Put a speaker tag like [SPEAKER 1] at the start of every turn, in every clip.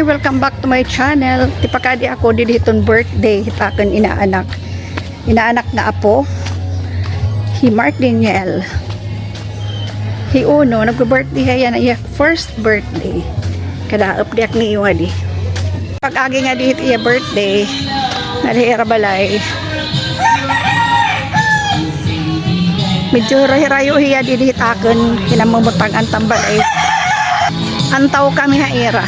[SPEAKER 1] Hi! Welcome back to my channel. Tipakadi ako diditon birthday hitakan inaanak. Inaanak na apo. Hi Mark Daniel. Hi Uno, nag-birthday haya na iya first birthday. Kada update ni iwadi. Pag-agi nga dihit iya birthday, nalihira balay. Medyo rayo hiya didihitakan kinamumutang ang tambalay. Antaw kami haira.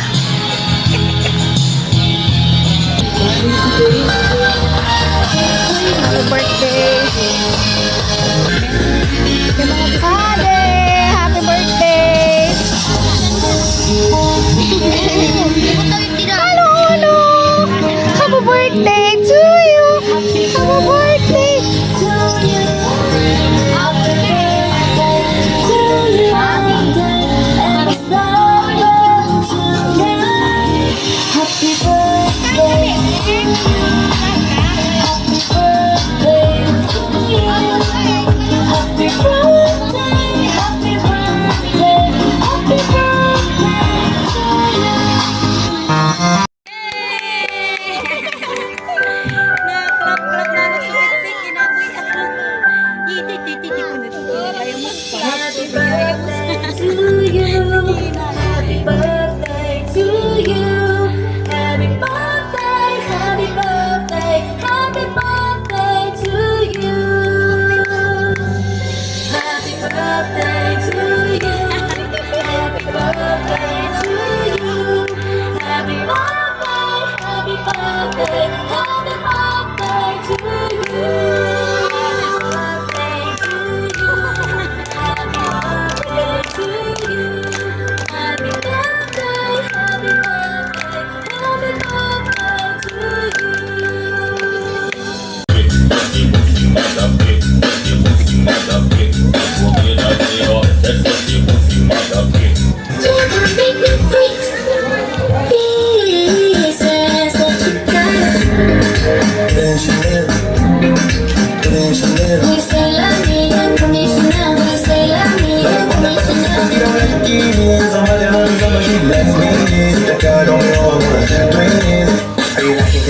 [SPEAKER 1] Happy birthday. Ate, happy birthday. Hello, hello. Happy birthday to you. Happy birthday to you.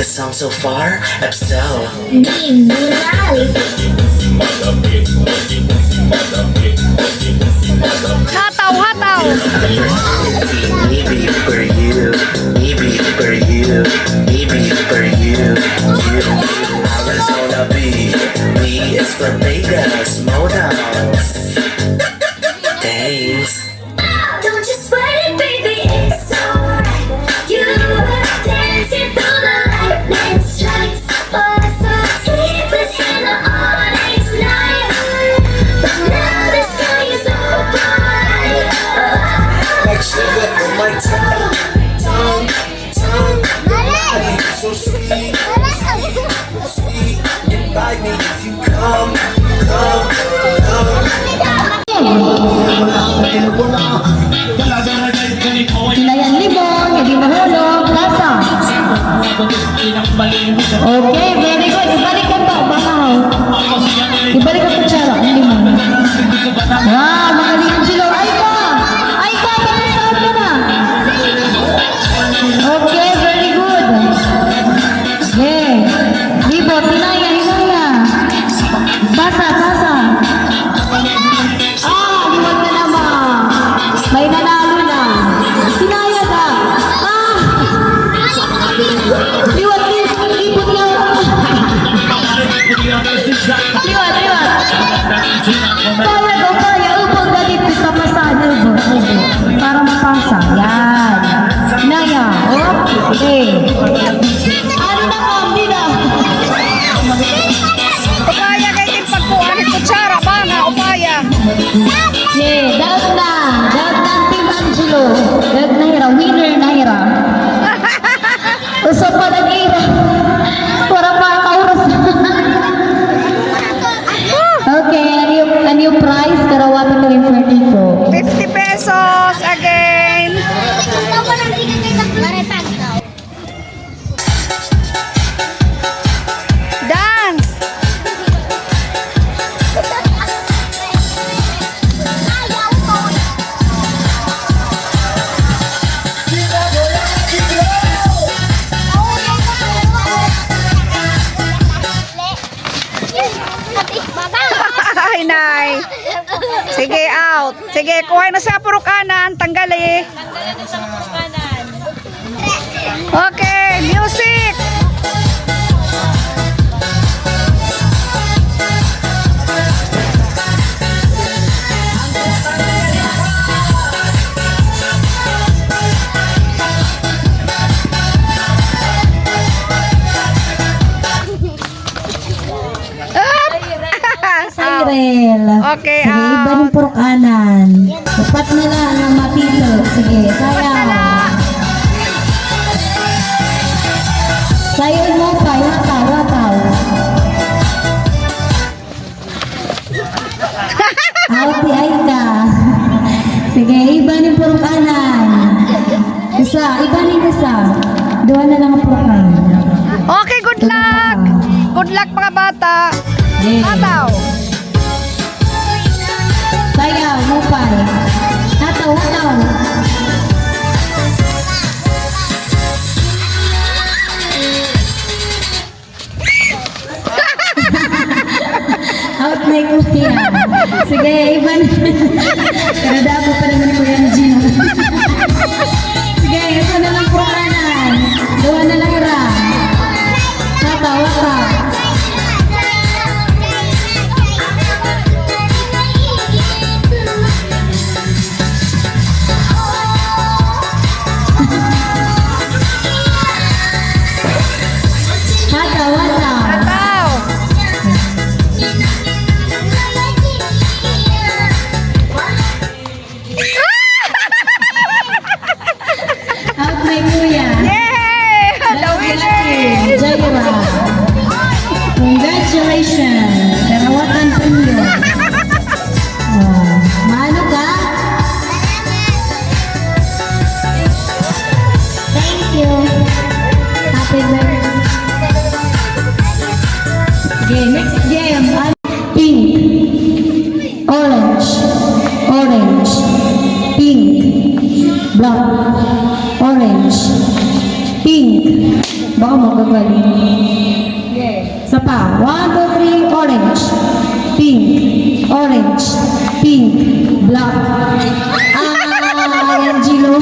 [SPEAKER 2] Song so far, Epsel.
[SPEAKER 1] Hataw, hataw.
[SPEAKER 2] Maybe for you, maybe for you, maybe for you. Arizona B is for Vegas, Modals. Thanks.
[SPEAKER 3] Don't you sweat it, baby, it's alright. You were dancing through the lightning strikes. Oh, so sleepless in the all-night night. But now the sky is so bright.
[SPEAKER 2] Like sugar on my tongue, tongue, tongue. So sweet, sweet. Invite me if you come, come, come.
[SPEAKER 4] Pinayan Libon, hindi mahulog, lasa. Okay, very good. Ibalik ko pa, bakaw. Ibalik ko pa tsara, hindi mo. Wow, magaling sila. Ay pa! Ay pa, bakit saan ka na? Okay, very good. Okay. Libon, hinaya, hinaya. Basa, basa. Liwag na naman. May nanalo na. Sinaya na. Liwag, libon niya. Liwag, liwag. Kaya ko, kaya. Upang galit ko sa masahe. Para mapasa. Yan. Sinaya. Okay. Ano na ko, hindi na.
[SPEAKER 1] Upaya kay din pagkuhan ni kutsara banga upaya.
[SPEAKER 4] Yeah, daog na Team Angelo. Daog na hira, winner na hira. Usap pa nag-ira. Para makakauras. Okay, a new prize. Karawatan mo yung
[SPEAKER 1] 50 pesos again. Sige, out. Sige, kuha na sa puro kanan. Tanggali. Okay, music.
[SPEAKER 4] Cyril.
[SPEAKER 1] Okay,
[SPEAKER 4] Sige, iba
[SPEAKER 1] out.
[SPEAKER 4] ng puro kanan. Upat na lang ang matito. Sige, sayaw. Sayaw mo pa, wataw, wataw. Out di ay ka. Sige, iba ng puro kanan. Isa, iba ng isa. Dua na lang ang puro kanan.
[SPEAKER 1] Okay, good luck. Good luck mga bata.
[SPEAKER 4] Yeah.
[SPEAKER 1] Ataw.
[SPEAKER 4] Sayaw mo pa. Hataw, hataw. Out na yung kuya. Sige, iba na. Kanada ko pa naman yung kuya ni Gino. Sige, ito na lang po kanan. Dua na lang ra. Hataw, hataw. Hataw, hataw.
[SPEAKER 1] Ataw.
[SPEAKER 4] Out na yung kuya.
[SPEAKER 1] Yay! The winner is...
[SPEAKER 4] Jaira. Congratulations. Karawatan po niyo. Maano ka? Thank you. Happy birthday. Okay, next game. Pink. Orange. Orange. Pink. Black. Orange. Pink. Baka magagaling. Isa pa. 1, 2, 3. Orange. Pink. Orange. Pink. Black. Angelo.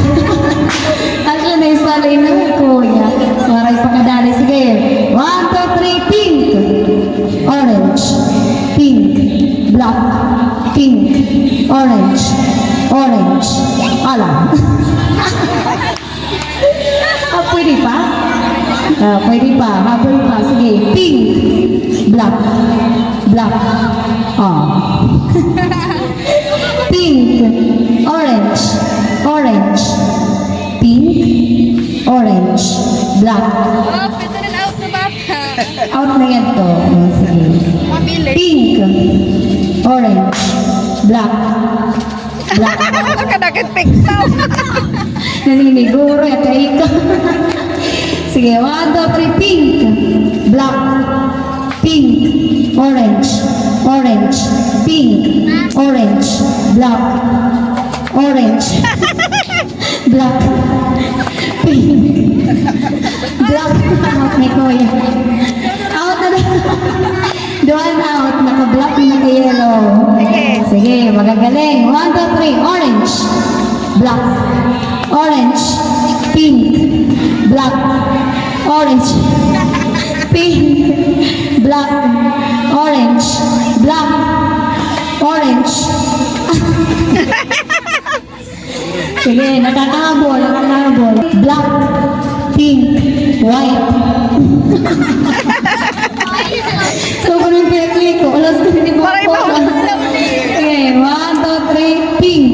[SPEAKER 4] Ako na yung salay ng kuya. Maray pakadali. Sige. 1, 2, 3. Pink. Orange. Pink. Black. Pink. Orange. Orange. Ala. Pwede pa? Pwede pa. Habol pa. Sige. Pink. Black. Black. Pink. Orange. Orange. Pink. Orange. Black.
[SPEAKER 1] Oh, pwede rin out na bata.
[SPEAKER 4] Out na yan to. Sige.
[SPEAKER 1] Mabili.
[SPEAKER 4] Pink. Orange. Black. Black.
[SPEAKER 1] Kadagat pigtaw.
[SPEAKER 4] Naniniguro at ikaw. Sige, 1, 2, 3. Pink. Black. Pink. Orange. Orange. Pink. Orange. Black. Orange. Black. Pink. Black. Out ni Kuya. Out na lang. Doon out. Naka-black na naka-yellow.
[SPEAKER 1] Sige.
[SPEAKER 4] Sige, magagaling. 1, 2, 3. Orange. Black. Orange. Pink. Black. Orange. Pink. Black. Orange. Black. Orange. Sige, nakakahabol. Nakakahabol. Black. Pink. White. So, kung yung pinag-click ko, alas ko hindi mo
[SPEAKER 1] Maray
[SPEAKER 4] ako.
[SPEAKER 1] pa.
[SPEAKER 4] Okay, 1, 2, 3. Pink.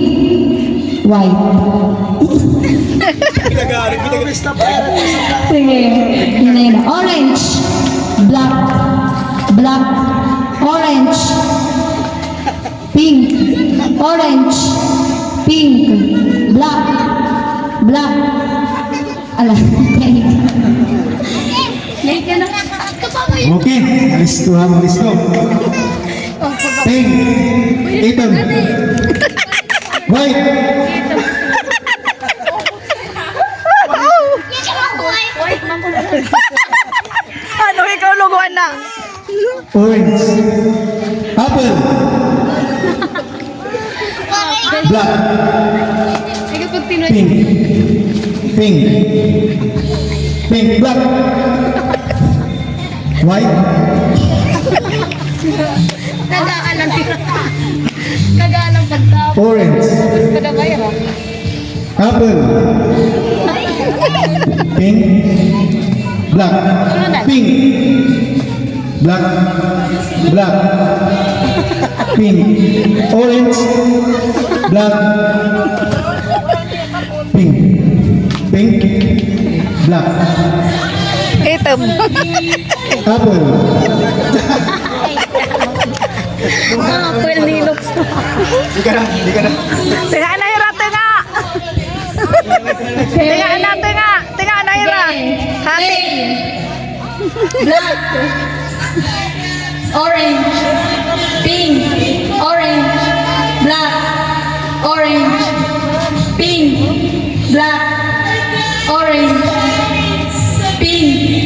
[SPEAKER 4] White. Sige. Yun na yun. Orange. Black. Black. Orange. Pink. Orange. Pink. Black. Black. Ala. Late ka na.
[SPEAKER 5] Okay, alis ko ha, alis ko. Pink. Ethan. White.
[SPEAKER 1] Ano, ikaw luguan na.
[SPEAKER 5] Orange. Apple. Black. Pink. Pink. Pink. Black. White.
[SPEAKER 4] Nagalang pagtapos.
[SPEAKER 5] Orange.
[SPEAKER 4] Kadabay ha.
[SPEAKER 5] Apple. Pink. Black. Pink. Black. Black. Pink. Orange. Black. Pink. Pink. Black.
[SPEAKER 1] Item.
[SPEAKER 5] Apple.
[SPEAKER 1] Apple nilok.
[SPEAKER 5] Di ka na.
[SPEAKER 1] Tinga na hira, tinga. Tinga na, tinga. Tinga na hira. Hati.
[SPEAKER 4] Black. Orange. Pink. Orange. Black. Orange. Pink. Black. Orange. Pink.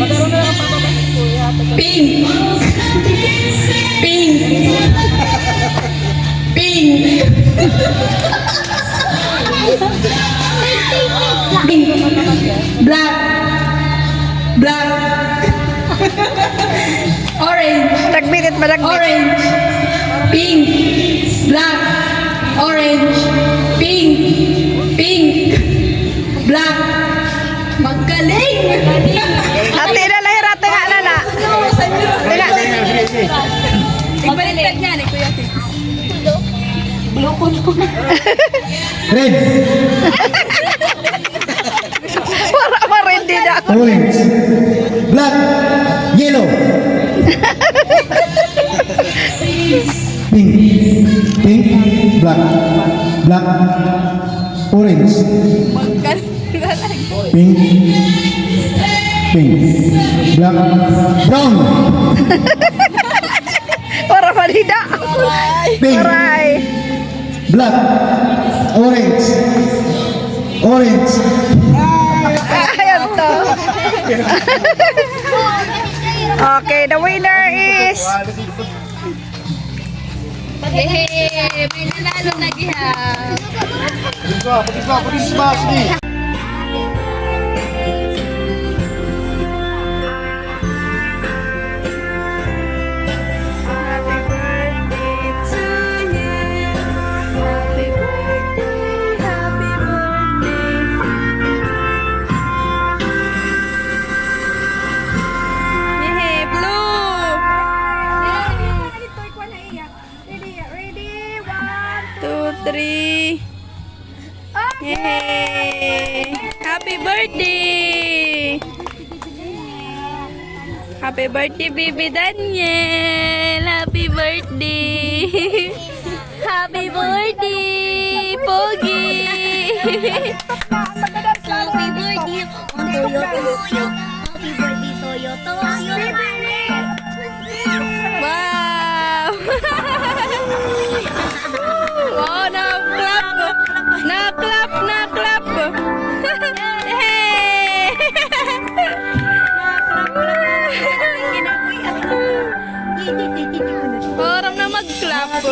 [SPEAKER 4] Pink. Pink. Pink. Pink. Black. Black. Orange.
[SPEAKER 1] Dagbit, madagbit.
[SPEAKER 4] Orange. Pink. Black. Orange. Pink. Pink. Black. Magaling!
[SPEAKER 1] Hati na lang hira, tinga na na. Tinga.
[SPEAKER 4] Ibaliktad niya ni Kuya Tix.
[SPEAKER 5] Red.
[SPEAKER 1] Para ma-ready na.
[SPEAKER 5] Orange. Black. Yellow. Pink. Pink. Black. Black. Orange. Pink. Pink. Black. Brown.
[SPEAKER 1] Para malida.
[SPEAKER 5] Pink.
[SPEAKER 1] Aray.
[SPEAKER 5] Black. Orange. Orange.
[SPEAKER 1] Ayan to. Okay, the winner is
[SPEAKER 4] Hehe, may nanalo na giha. Three. Yay! Happy birthday! Happy birthday, baby Daniel! Happy birthday! Happy birthday, Pogi! Happy birthday, Toyo Toyo! Happy birthday, Toyo Toyo! Wow! Wow, na-clap! Na-clap! Na-clap! Hey! Parang na mag-clap.